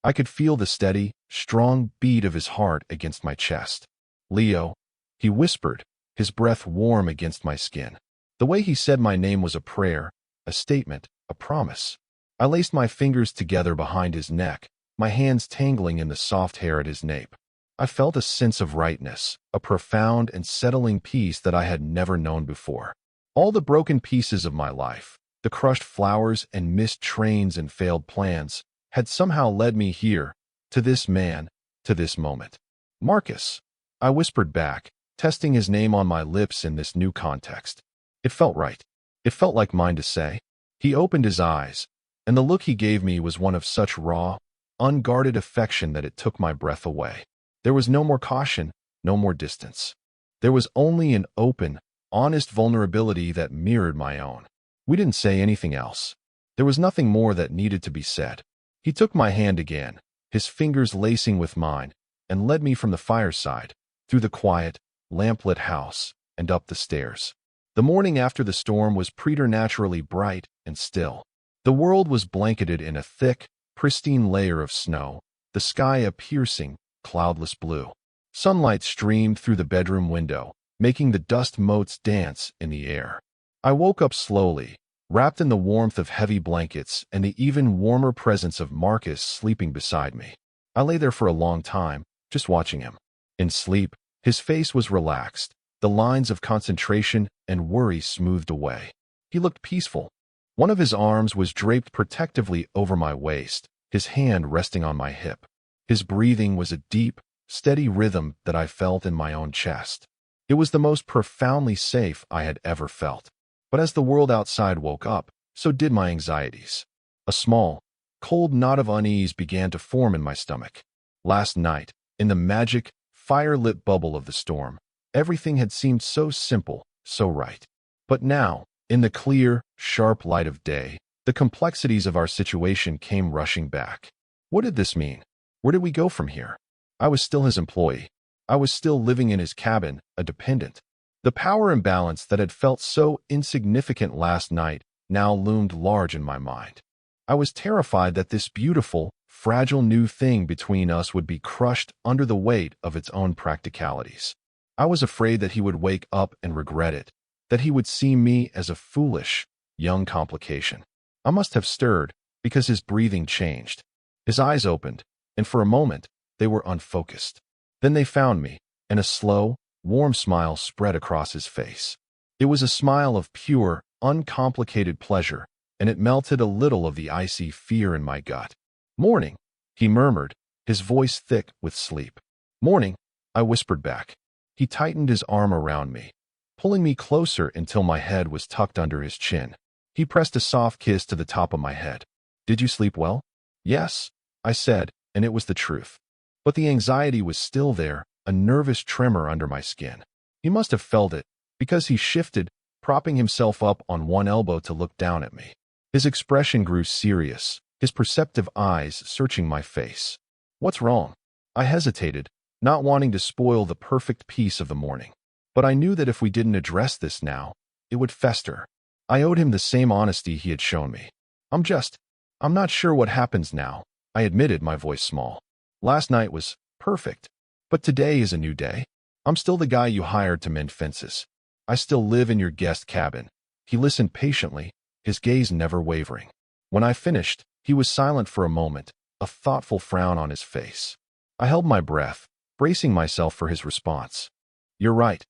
I could feel the steady, strong beat of his heart against my chest. "Leo," he whispered, his breath warm against my skin. The way he said my name was a prayer, a statement, a promise. I laced my fingers together behind his neck, my hands tangling in the soft hair at his nape. I felt a sense of rightness, a profound and settling peace that I had never known before. All the broken pieces of my life, the crushed flowers and missed trains and failed plans, had somehow led me here, to this man, to this moment. "Marcus," I whispered back, testing his name on my lips in this new context. It felt right. It felt like mine to say. He opened his eyes, and the look he gave me was one of such raw, unguarded affection that it took my breath away. There was no more caution, no more distance. There was only an open, honest vulnerability that mirrored my own. We didn't say anything else. There was nothing more that needed to be said. He took my hand again, his fingers lacing with mine, and led me from the fireside, through the quiet, lamplit house, and up the stairs. The morning after the storm was preternaturally bright and still. The world was blanketed in a thick, pristine layer of snow, the sky a piercing, cloudless blue. Sunlight streamed through the bedroom window, making the dust motes dance in the air. I woke up slowly, wrapped in the warmth of heavy blankets and the even warmer presence of Marcus sleeping beside me. I lay there for a long time, just watching him. In sleep, his face was relaxed, the lines of concentration and worry smoothed away. He looked peaceful. One of his arms was draped protectively over my waist, his hand resting on my hip. His breathing was a deep, steady rhythm that I felt in my own chest. It was the most profoundly safe I had ever felt. But as the world outside woke up, so did my anxieties. A small, cold knot of unease began to form in my stomach. Last night, in the magic, fire-lit bubble of the storm, everything had seemed so simple, so right. But now, in the clear, sharp light of day, the complexities of our situation came rushing back. What did this mean? Where did we go from here? I was still his employee. I was still living in his cabin, a dependent. The power imbalance that had felt so insignificant last night now loomed large in my mind. I was terrified that this beautiful, fragile new thing between us would be crushed under the weight of its own practicalities. I was afraid that he would wake up and regret it, that he would see me as a foolish, young complication. I must have stirred, because his breathing changed. His eyes opened, and for a moment, they were unfocused. Then they found me, and a slow, warm smile spread across his face. It was a smile of pure, uncomplicated pleasure, and it melted a little of the icy fear in my gut. "Morning," he murmured, his voice thick with sleep. "Morning," I whispered back. He tightened his arm around me, pulling me closer until my head was tucked under his chin. He pressed a soft kiss to the top of my head. "Did you sleep well?" "Yes," I said, and it was the truth. But the anxiety was still there, a nervous tremor under my skin. He must have felt it, because he shifted, propping himself up on one elbow to look down at me. His expression grew serious, his perceptive eyes searching my face. "What's wrong?" I hesitated, not wanting to spoil the perfect peace of the morning. But I knew that if we didn't address this now, it would fester. I owed him the same honesty he had shown me. I'm not sure what happens now," I admitted, my voice small. "Last night was perfect, but today is a new day. I'm still the guy you hired to mend fences. I still live in your guest cabin." He listened patiently, his gaze never wavering. When I finished, he was silent for a moment, a thoughtful frown on his face. I held my breath, bracing myself for his response. "You're right,"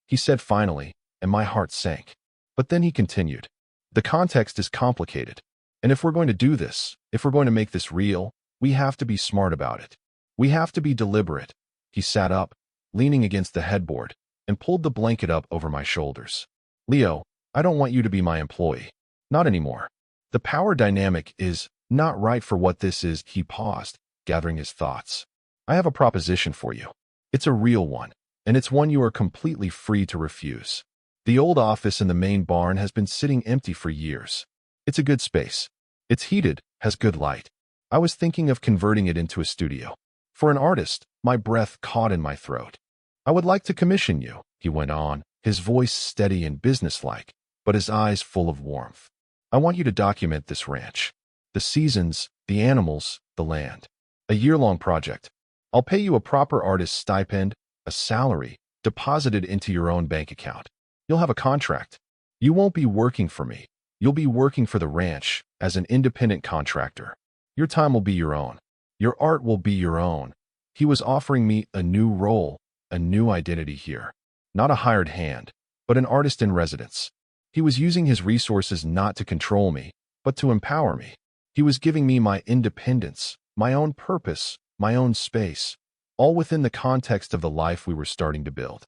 he said finally, and my heart sank. But then he continued. "The context is complicated. And if we're going to do this, if we're going to make this real, we have to be smart about it. We have to be deliberate." He sat up, leaning against the headboard, and pulled the blanket up over my shoulders. "Leo, I don't want you to be my employee. Not anymore. The power dynamic is not right for what this is." He paused, gathering his thoughts. "I have a proposition for you. It's a real one, and it's one you are completely free to refuse. The old office in the main barn has been sitting empty for years. It's a good space. It's heated, has good light. I was thinking of converting it into a studio. For an artist, my breath caught in my throat. I would like to commission you, he went on, his voice steady and businesslike, but his eyes full of warmth. I want you to document this ranch. The seasons, the animals, the land. A year-long project. I'll pay you a proper artist stipend, a salary, deposited into your own bank account. You'll have a contract. You won't be working for me. You'll be working for the ranch as an independent contractor. Your time will be your own. Your art will be your own. He was offering me a new role, a new identity here. Not a hired hand, but an artist in residence. He was using his resources not to control me, but to empower me. He was giving me my independence, my own purpose, my own space, all within the context of the life we were starting to build.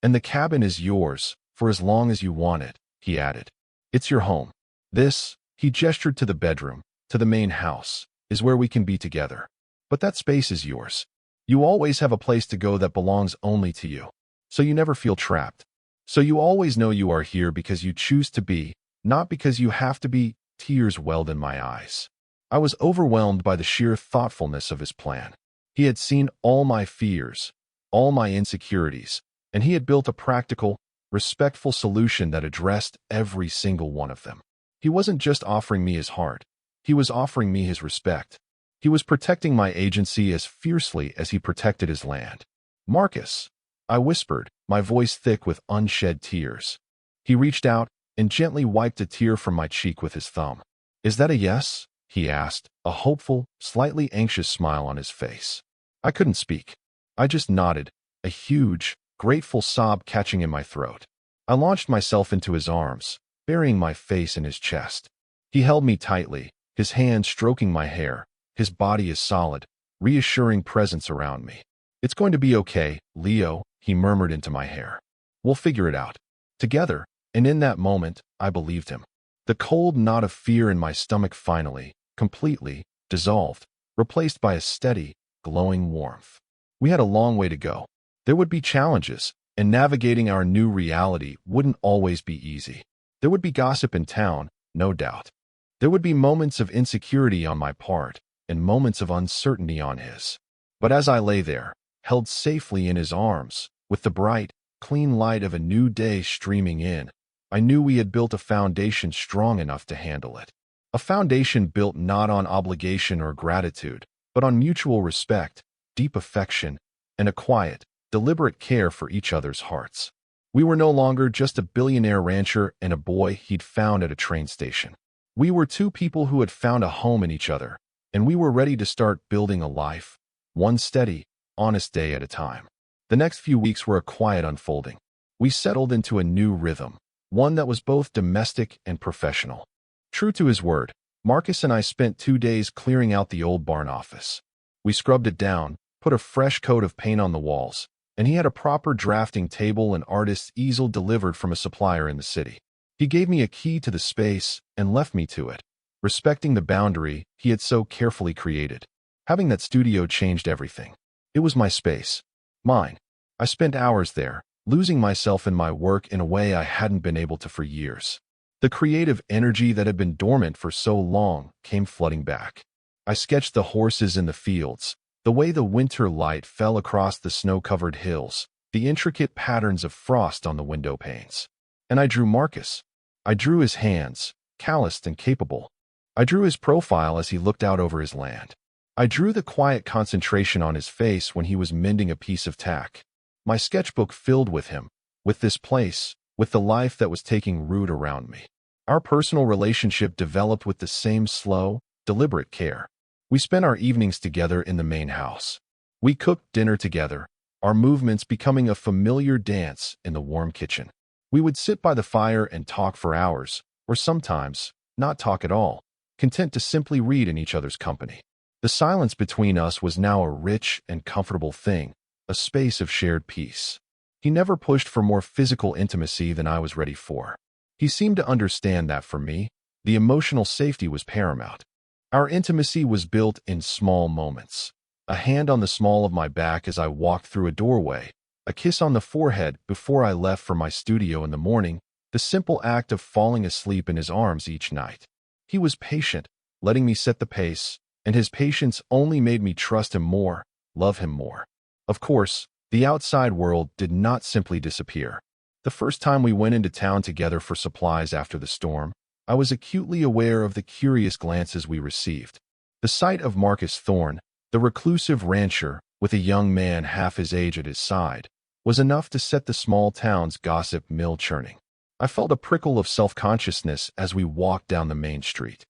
And the cabin is yours for as long as you want it, he added. It's your home. This, he gestured to the bedroom, to the main house, is where we can be together. But that space is yours. You always have a place to go that belongs only to you. So you never feel trapped. So you always know you are here because you choose to be, not because you have to be. Tears welled in my eyes. I was overwhelmed by the sheer thoughtfulness of his plan. He had seen all my fears, all my insecurities, and he had built a practical, respectful solution that addressed every single one of them. He wasn't just offering me his heart. He was offering me his respect. He was protecting my agency as fiercely as he protected his land. Marcus, I whispered, my voice thick with unshed tears. He reached out and gently wiped a tear from my cheek with his thumb. Is that a yes? He asked, a hopeful, slightly anxious smile on his face. I couldn't speak. I just nodded, a huge, grateful sob catching in my throat. I launched myself into his arms, burying my face in his chest. He held me tightly, his hand stroking my hair, his body is solid, reassuring presence around me. It's going to be okay, Leo, he murmured into my hair. We'll figure it out. Together, and in that moment, I believed him. The cold knot of fear in my stomach finally, completely, dissolved, replaced by a steady, glowing warmth. We had a long way to go. There would be challenges, and navigating our new reality wouldn't always be easy. There would be gossip in town, no doubt. There would be moments of insecurity on my part, and moments of uncertainty on his. But as I lay there, held safely in his arms, with the bright, clean light of a new day streaming in, I knew we had built a foundation strong enough to handle it. A foundation built not on obligation or gratitude, but on mutual respect, deep affection, and a quiet, deliberate care for each other's hearts. We were no longer just a billionaire rancher and a boy he'd found at a train station. We were two people who had found a home in each other, and we were ready to start building a life, one steady, honest day at a time. The next few weeks were a quiet unfolding. We settled into a new rhythm, one that was both domestic and professional. True to his word, Marcus and I spent 2 days clearing out the old barn office. We scrubbed it down, put a fresh coat of paint on the walls, and he had a proper drafting table and artist's easel delivered from a supplier in the city. He gave me a key to the space and left me to it, respecting the boundary he had so carefully created. Having that studio changed everything. It was my space. Mine. I spent hours there, losing myself in my work in a way I hadn't been able to for years. The creative energy that had been dormant for so long came flooding back. I sketched the horses in the fields, the way the winter light fell across the snow-covered hills, the intricate patterns of frost on the window panes. And I drew Marcus. I drew his hands, calloused and capable. I drew his profile as he looked out over his land. I drew the quiet concentration on his face when he was mending a piece of tack. My sketchbook filled with him, with this place, with the life that was taking root around me. Our personal relationship developed with the same slow, deliberate care. We spent our evenings together in the main house. We cooked dinner together, our movements becoming a familiar dance in the warm kitchen. We would sit by the fire and talk for hours, or sometimes, not talk at all, content to simply read in each other's company. The silence between us was now a rich and comfortable thing, a space of shared peace. He never pushed for more physical intimacy than I was ready for. He seemed to understand that for me, the emotional safety was paramount. Our intimacy was built in small moments. A hand on the small of my back as I walked through a doorway, a kiss on the forehead before I left for my studio in the morning, the simple act of falling asleep in his arms each night. He was patient, letting me set the pace, and his patience only made me trust him more, love him more. Of course, the outside world did not simply disappear. The first time we went into town together for supplies after the storm, I was acutely aware of the curious glances we received. The sight of Marcus Thorne, the reclusive rancher with a young man half his age at his side, was enough to set the small town's gossip mill churning. I felt a prickle of self-consciousness as we walked down the main street.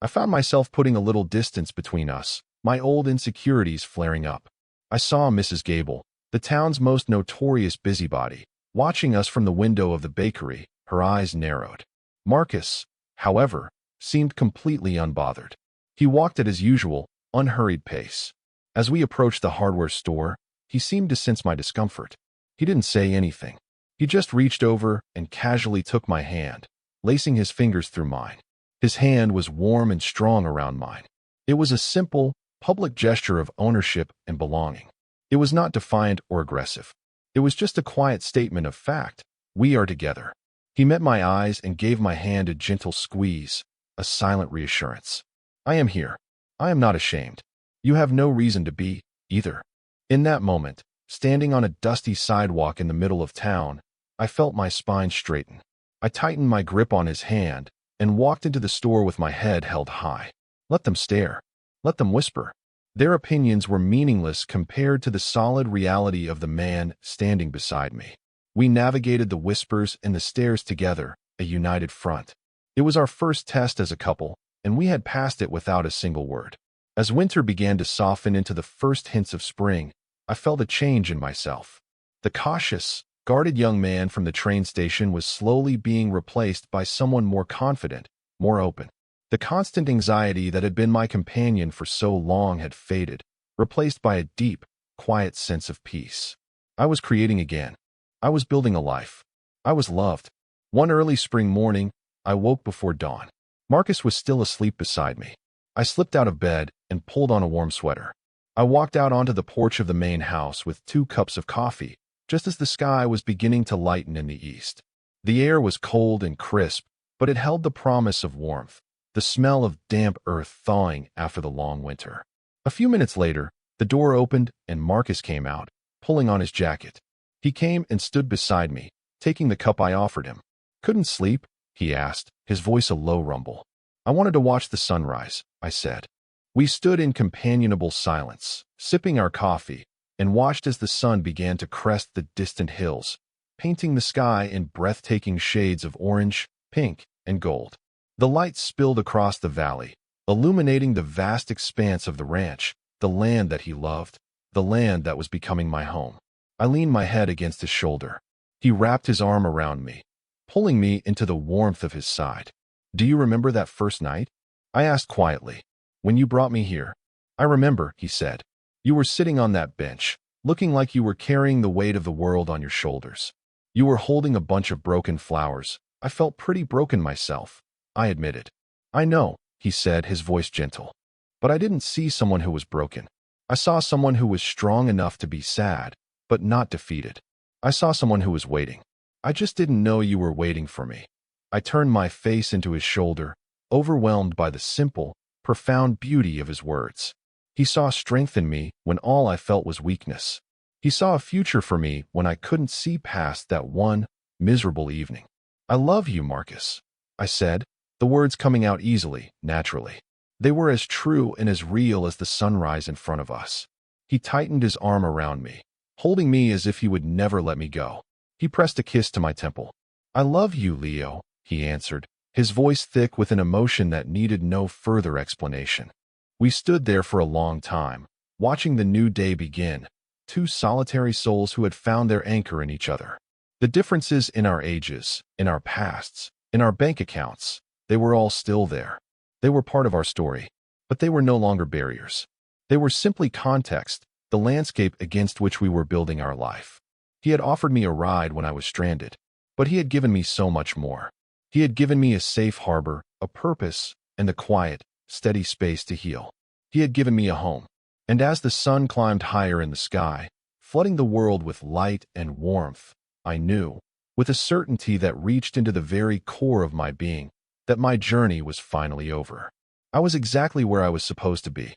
I found myself putting a little distance between us, my old insecurities flaring up. I saw Mrs. Gable, the town's most notorious busybody, watching us from the window of the bakery, her eyes narrowed. Marcus, however, seemed completely unbothered. He walked at his usual, unhurried pace. As we approached the hardware store, he seemed to sense my discomfort. He didn't say anything. He just reached over and casually took my hand, lacing his fingers through mine. His hand was warm and strong around mine. It was a simple, public gesture of ownership and belonging. It was not defiant or aggressive. It was just a quiet statement of fact. We are together. He met my eyes and gave my hand a gentle squeeze, a silent reassurance. I am here. I am not ashamed. You have no reason to be, either. In that moment, standing on a dusty sidewalk in the middle of town, I felt my spine straighten. I tightened my grip on his hand and walked into the store with my head held high. Let them stare. Let them whisper. Their opinions were meaningless compared to the solid reality of the man standing beside me. We navigated the whispers and the stares together, a united front. It was our first test as a couple, and we had passed it without a single word. As winter began to soften into the first hints of spring, I felt a change in myself. The cautious, guarded young man from the train station was slowly being replaced by someone more confident, more open. The constant anxiety that had been my companion for so long had faded, replaced by a deep, quiet sense of peace. I was creating again. I was building a life. I was loved. One early spring morning, I woke before dawn. Marcus was still asleep beside me. I slipped out of bed and pulled on a warm sweater. I walked out onto the porch of the main house with 2 cups of coffee, just as the sky was beginning to lighten in the east. The air was cold and crisp, but it held the promise of warmth, the smell of damp earth thawing after the long winter. A few minutes later, the door opened and Marcus came out, pulling on his jacket. He came and stood beside me, taking the cup I offered him. Couldn't sleep? He asked, his voice a low rumble. I wanted to watch the sunrise, I said. We stood in companionable silence, sipping our coffee, and watched as the sun began to crest the distant hills, painting the sky in breathtaking shades of orange, pink, and gold. The light spilled across the valley, illuminating the vast expanse of the ranch, the land that he loved, the land that was becoming my home. I leaned my head against his shoulder. He wrapped his arm around me, pulling me into the warmth of his side. Do you remember that first night? I asked quietly. When you brought me here. I remember, he said. You were sitting on that bench, looking like you were carrying the weight of the world on your shoulders. You were holding a bunch of broken flowers. I felt pretty broken myself, I admitted. I know, he said, his voice gentle. But I didn't see someone who was broken. I saw someone who was strong enough to be sad, but not defeated. I saw someone who was waiting. I just didn't know you were waiting for me. I turned my face into his shoulder, overwhelmed by the simple, profound beauty of his words. He saw strength in me when all I felt was weakness. He saw a future for me when I couldn't see past that one miserable evening. I love you, Marcus, I said, the words coming out easily, naturally. They were as true and as real as the sunrise in front of us. He tightened his arm around me, holding me as if he would never let me go. He pressed a kiss to my temple. I love you, Leo, he answered, his voice thick with an emotion that needed no further explanation. We stood there for a long time, watching the new day begin, 2 solitary souls who had found their anchor in each other. The differences in our ages, in our pasts, in our bank accounts, they were all still there. They were part of our story, but they were no longer barriers. They were simply context, the landscape against which we were building our life. He had offered me a ride when I was stranded, but he had given me so much more. He had given me a safe harbor, a purpose, and the quiet, steady space to heal. He had given me a home. And as the sun climbed higher in the sky, flooding the world with light and warmth, I knew, with a certainty that reached into the very core of my being, that my journey was finally over. I was exactly where I was supposed to be,